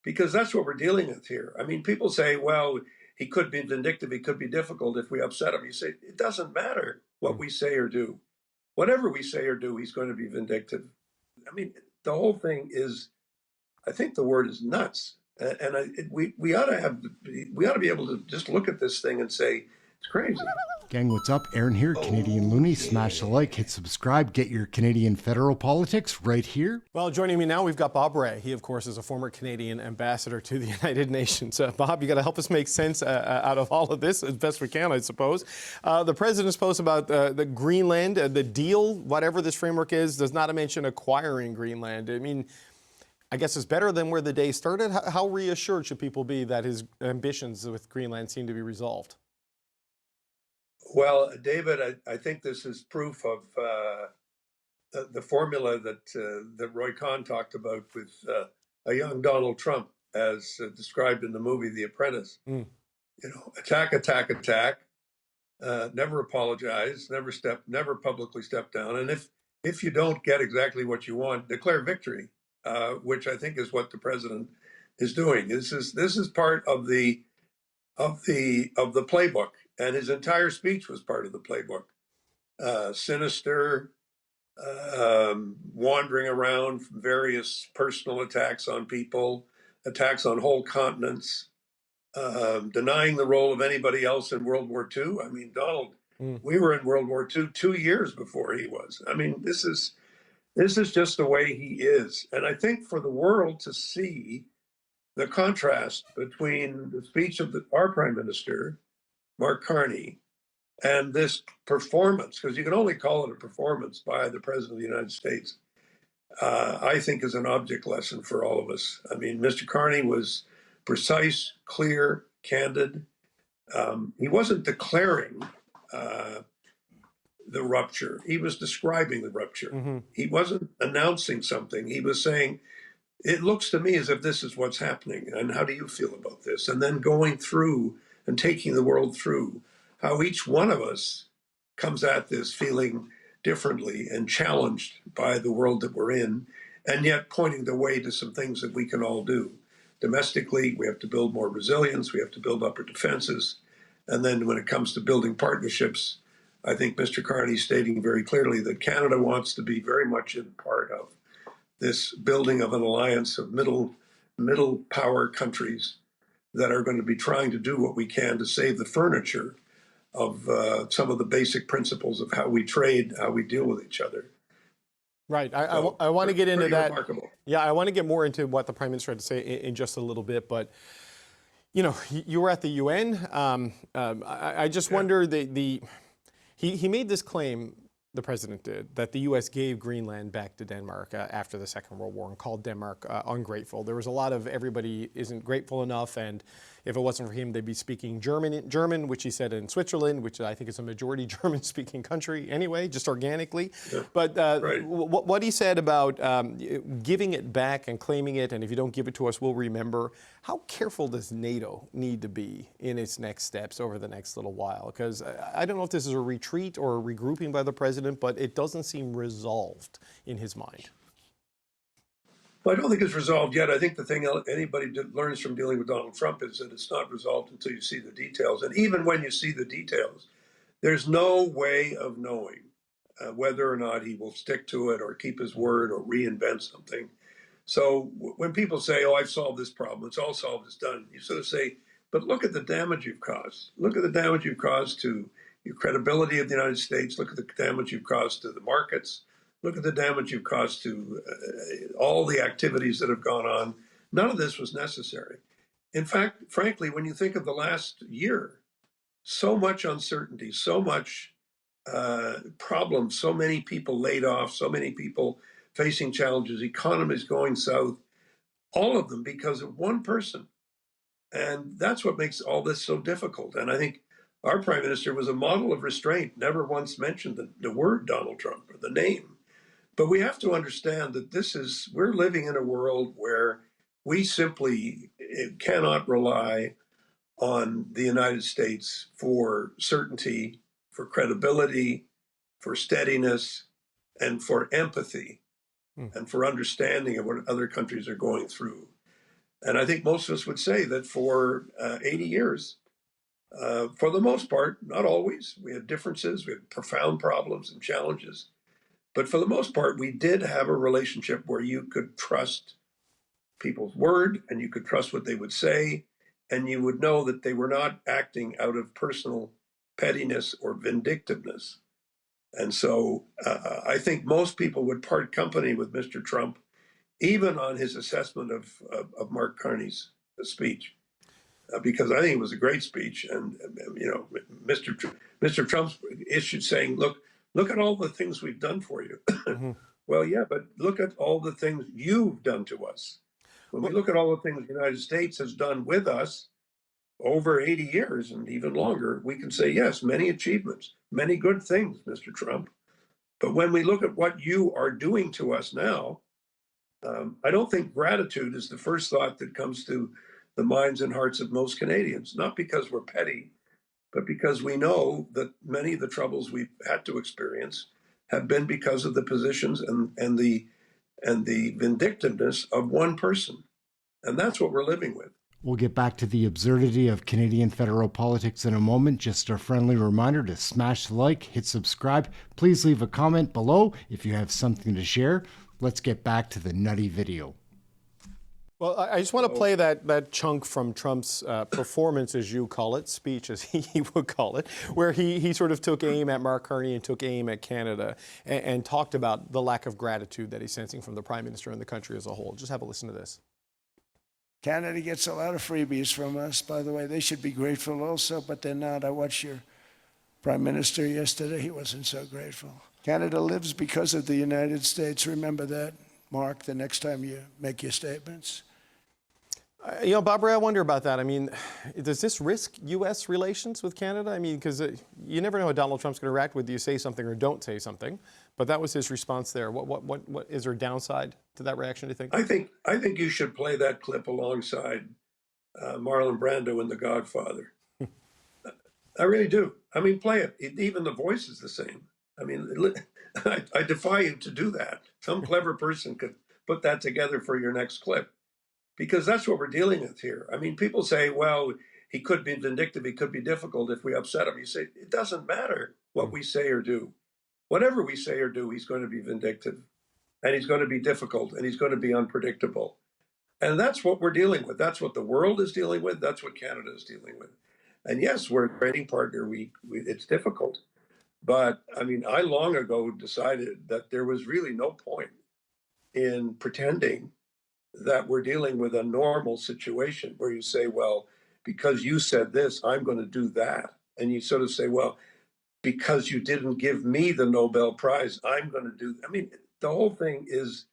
because that's what we're dealing with here. I mean, people say, well, he could be vindictive, he could be difficult if we upset him. You say, it doesn't matter what we say or do. Whatever we say or do, he's going to be vindictive. I mean, the whole thing is, I think the word is nuts. We ought to be able to just look at this thing and say, it's crazy. Gang, what's up? Aaron here, Canadian Looney. Smash the like, hit subscribe, get your Canadian federal politics right here. Well, joining me now, we've got Bob Rae. He, of course, is a former Canadian ambassador to the United Nations. Bob, you got to help us make sense out of all of this as best we can, I suppose. The president's post about the Greenland, the deal, whatever this framework is, does not mention acquiring Greenland. I mean, I guess it's better than where the day started. How reassured should people be that his ambitions with Greenland seem to be resolved? Well, David, I think this is proof of the formula that Roy Cohn talked about with a young Donald Trump, as described in the movie The Apprentice. You know, attack, attack, attack. Never apologize. Never publicly step down. And if you don't get exactly what you want, declare victory, which I think is what the president is doing. This is part of the playbook. And his entire speech was part of the playbook. Sinister, wandering around from various personal attacks on people, attacks on whole continents, denying the role of anybody else in World War II. I mean, Donald, we were in World War II 2 years before he was. I mean, this is just the way he is. And I think for the world to see the contrast between the speech of our Prime Minister, Mark Carney, and this performance, because you can only call it a performance by the President of the United States, I think is an object lesson for all of us. I mean, Mr. Carney was precise, clear, candid. He wasn't declaring the rupture. He was describing the rupture. He wasn't announcing something. He was saying, it looks to me as if this is what's happening, and how do you feel about this? And then going through and taking the world through how each one of us comes at this feeling differently and challenged by the world that we're in, and yet pointing the way to some things that we can all do. Domestically, we have to build more resilience, we have to build up our defenses, and then when it comes to building partnerships, I think Mr. Carney stating very clearly that Canada wants to be very much in part of this building of an alliance of middle power countries that are going to be trying to do what we can to save the furniture of some of the basic principles of how we trade, how we deal with each other. Right. I want to get into that. Remarkable. Yeah, I want to get more into what the Prime Minister had to say in just a little bit. But, you know, you were at the UN. I just wonder, he made this claim, the president did, that the U.S. gave Greenland back to Denmark after the Second World War and called Denmark ungrateful. There was a lot of everybody isn't grateful enough, and if it wasn't for him, they'd be speaking German, which he said in Switzerland, which I think is a majority German-speaking country anyway, just organically. Yeah. But right. What he said about giving it back and claiming it, and if you don't give it to us, we'll remember. How careful does NATO need to be in its next steps over the next little while? Because I don't know if this is a retreat or a regrouping by the president, but it doesn't seem resolved in his mind. Well, I don't think it's resolved yet. I think the thing anybody learns from dealing with Donald Trump is that it's not resolved until you see the details. And even when you see the details, there's no way of knowing whether or not he will stick to it or keep his word or reinvent something. So when people say, oh, I've solved this problem, it's all solved, it's done, you sort of say, but look at the damage you've caused. Look at the damage you've caused to your credibility of the United States. Look at the damage you've caused to the markets. Look at the damage you've caused to all the activities that have gone on. None of this was necessary. In fact, frankly, when you think of the last year, so much uncertainty, so much problems, so many people laid off, so many people facing challenges, economies going south, all of them because of one person. And that's what makes all this so difficult. And I think our Prime Minister was a model of restraint, never once mentioned the word Donald Trump or the name. But we have to understand that we're living in a world where we simply cannot rely on the United States for certainty, for credibility, for steadiness, and for empathy, and for understanding of what other countries are going through. And I think most of us would say that for 80 years, for the most part, not always, we had differences, we had profound problems and challenges. But for the most part, we did have a relationship where you could trust people's word and you could trust what they would say. And you would know that they were not acting out of personal pettiness or vindictiveness. And so I think most people would part company with Mr. Trump, even on his assessment of Mark Carney's speech. Because I think it was a great speech, and you know, Mr. Trump's issued saying, "Look at all the things we've done for you." Mm-hmm. Well, yeah, but look at all the things you've done to us. When we look at all the things the United States has done with us over 80 years and even longer, we can say yes, many achievements, many good things, Mr. Trump. But when we look at what you are doing to us now, I don't think gratitude is the first thought that comes to the minds and hearts of most Canadians, not because we're petty, but because we know that many of the troubles we've had to experience have been because of the positions and the vindictiveness of one person. And that's what we're living with. We'll get back to the absurdity of Canadian federal politics in a moment. Just a friendly reminder to smash the like, hit subscribe. Please leave a comment below if you have something to share. Let's get back to the nutty video. Well, I just want to play that chunk from Trump's performance, as you call it, speech, as he would call it, where he sort of took aim at Mark Carney and took aim at Canada and talked about the lack of gratitude that he's sensing from the Prime Minister and the country as a whole. Just have a listen to this. Canada gets a lot of freebies from us, by the way. They should be grateful also, but they're not. I watched your Prime Minister yesterday. He wasn't so grateful. Canada lives because of the United States. Remember that, Mark, the next time you make your statements. You know, Bob Rae, I wonder about that. I mean, does this risk U.S. relations with Canada? I mean, because you never know how Donald Trump's going to react, whether you say something or don't say something. But that was his response there. What is there a downside to that reaction, do you think? I think you should play that clip alongside Marlon Brando in The Godfather. I really do. I mean, play it. Even the voice is the same. I mean, I defy you to do that. Some clever person could put that together for your next clip, because that's what we're dealing with here. I mean, people say, well, he could be vindictive, he could be difficult if we upset him. You say, it doesn't matter what we say or do. Whatever we say or do, he's going to be vindictive, and he's going to be difficult, and he's going to be unpredictable. And that's what we're dealing with. That's what the world is dealing with. That's what Canada is dealing with. And yes, we're a trading partner. It's difficult. But I mean, I long ago decided that there was really no point in pretending that we're dealing with a normal situation where you say, well, because you said this, I'm going to do that. And you sort of say, well, because you didn't give me the Nobel Prize, I'm going to do. I mean, the whole thing is,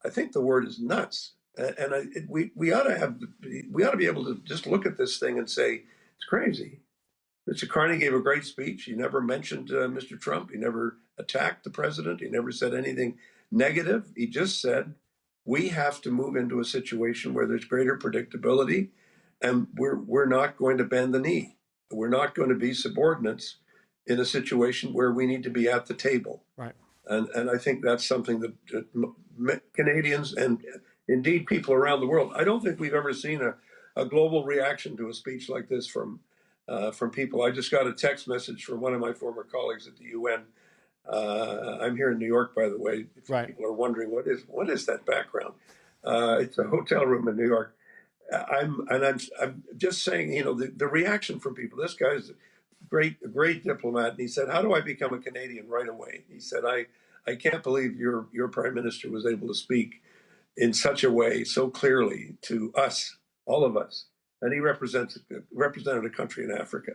I think the word is nuts. And we ought to be able to just look at this thing and say, it's crazy. Mr. Carney gave a great speech. He never mentioned Mr. Trump. He never attacked the president. He never said anything negative. He just said, we have to move into a situation where there's greater predictability, and we're not going to bend the knee. We're not going to be subordinates in a situation where we need to be at the table. Right. And I think that's something that Canadians and indeed people around the world, I don't think we've ever seen a global reaction to a speech like this from people. I just got a text message from one of my former colleagues at the UN. I'm here in New York, by the way. If Right. people are wondering what is that background. It's a hotel room in New York. I'm just saying, you know, the reaction from people. This guy's a great diplomat, and he said, "How do I become a Canadian right away?" He said, "I can't believe your Prime Minister was able to speak in such a way, so clearly to us, all of us." And he represented a country in Africa.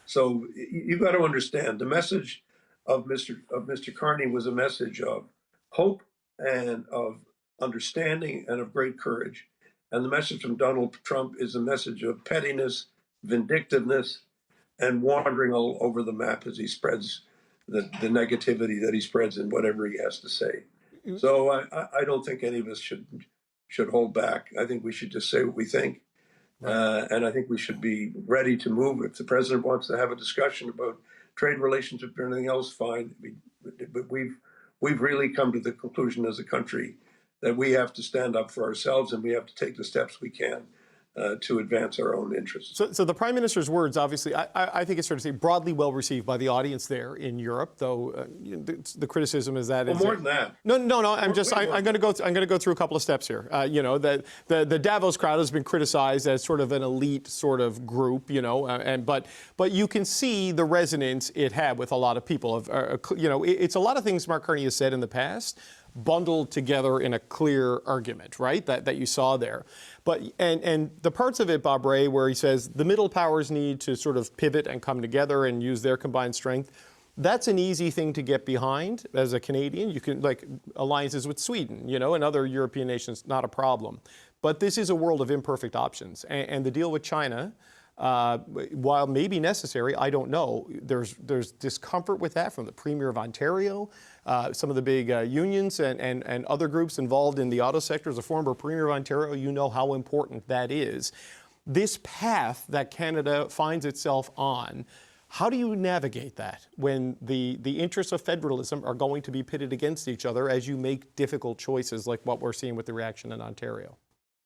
So you've got to understand the message of Mr. Carney was a message of hope and of understanding and of great courage. And the message from Donald Trump is a message of pettiness, vindictiveness, and wandering all over the map as he spreads the negativity that he spreads in whatever he has to say. So I don't think any of us should hold back. I think we should just say what we think. And I think we should be ready to move. If the president wants to have a discussion about trade relationship or anything else, fine. But we've really come to the conclusion as a country that we have to stand up for ourselves and we have to take the steps we can to advance our own interests. So the Prime Minister's words, obviously, I think it's fair to say, broadly well received by the audience there in Europe. Though the criticism is that well, more than that. No. I'm going to go through a couple of steps here. The Davos crowd has been criticized as sort of an elite sort of group. But you can see the resonance it had with a lot of people. It's a lot of things Mark Carney has said in the past, bundled together in a clear argument, right? That you saw there. But and the parts of it, Bob Rae, where he says the middle powers need to sort of pivot and come together and use their combined strength. That's an easy thing to get behind as a Canadian. You can, like, alliances with Sweden, and other European nations, not a problem. But this is a world of imperfect options. And the deal with China, while maybe necessary, I don't know. There's discomfort with that from the Premier of Ontario, some of the big unions and other groups involved in the auto sector. As a former Premier of Ontario, you know how important that is. This path that Canada finds itself on, how do you navigate that when the interests of federalism are going to be pitted against each other as you make difficult choices like what we're seeing with the reaction in Ontario?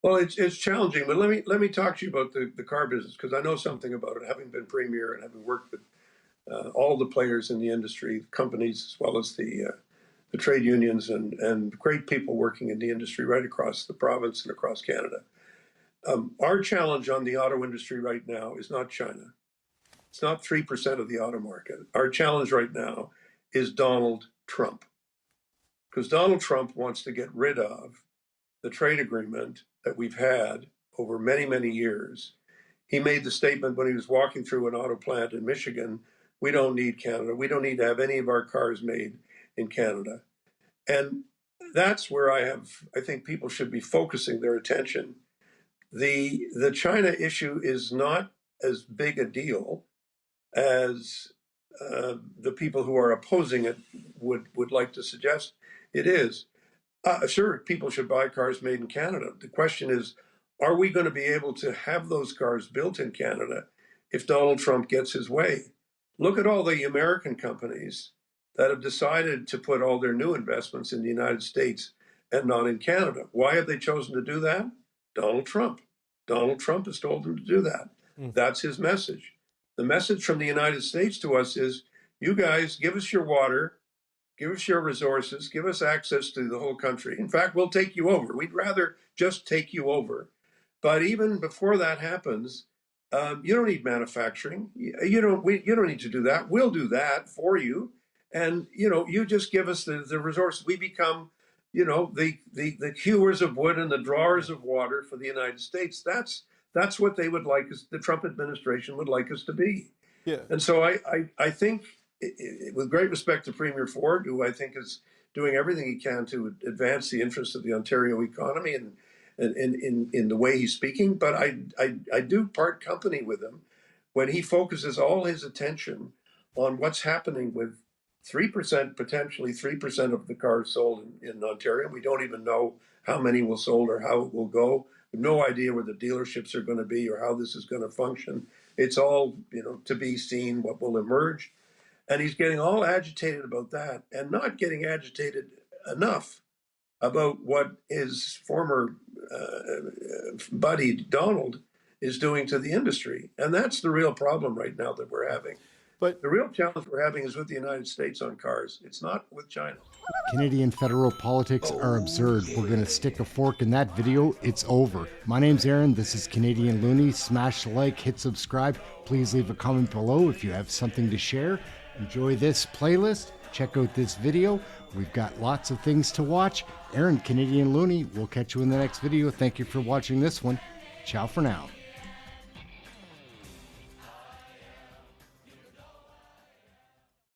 Well, it's challenging, but let me talk to you about the car business, because I know something about it, having been premier and having worked with all the players in the industry, companies, as well as the trade unions and great people working in the industry right across the province and across Canada. Our challenge on the auto industry right now is not China. It's not 3% of the auto market. Our challenge right now is Donald Trump, because Donald Trump wants to get rid of the trade agreement that we've had over many, many years. He made the statement when he was walking through an auto plant in Michigan, we don't need Canada. We don't need to have any of our cars made in Canada. And that's where I think people should be focusing their attention. The China issue is not as big a deal as the people who are opposing it would like to suggest it is. Sure, people should buy cars made in Canada. The question is, are we going to be able to have those cars built in Canada if Donald Trump gets his way? Look at all the American companies that have decided to put all their new investments in the United States and not in Canada. Why have they chosen to do that? Donald Trump. Donald Trump has told them to do that. That's his message. The message from the United States to us is, you guys, give us your water, give us your resources, give us access to the whole country. In fact, we'll take you over. We'd rather just take you over. But even before that happens, you don't need manufacturing. You don't need to do that. We'll do that for you. And, you just give us the resources. We become, the hewers of wood and the drawers of water for the United States. That's what they would like us, the Trump administration would like us to be. Yeah. And so I think, with great respect to Premier Ford, who I think is doing everything he can to advance the interests of the Ontario economy and in the way he's speaking, but I do part company with him when he focuses all his attention on what's happening with 3%, potentially 3% of the cars sold in Ontario. We don't even know how many will sold or how it will go. We have no idea where the dealerships are going to be or how this is going to function. It's all, to be seen what will emerge. And he's getting all agitated about that and not getting agitated enough about what his former buddy Donald is doing to the industry. And that's the real problem right now that we're having. But the real challenge we're having is with the United States on cars. It's not with China. Canadian federal politics are absurd. We're going to stick a fork in that video. It's over. My name's Aaron. This is Canadian Looney. Smash the like, hit subscribe. Please leave a comment below if you have something to share. Enjoy this playlist. Check out this video. We've got lots of things to watch. Aaron, Canadian Looney. We'll catch you in the next video. Thank you for watching this one. Ciao for now.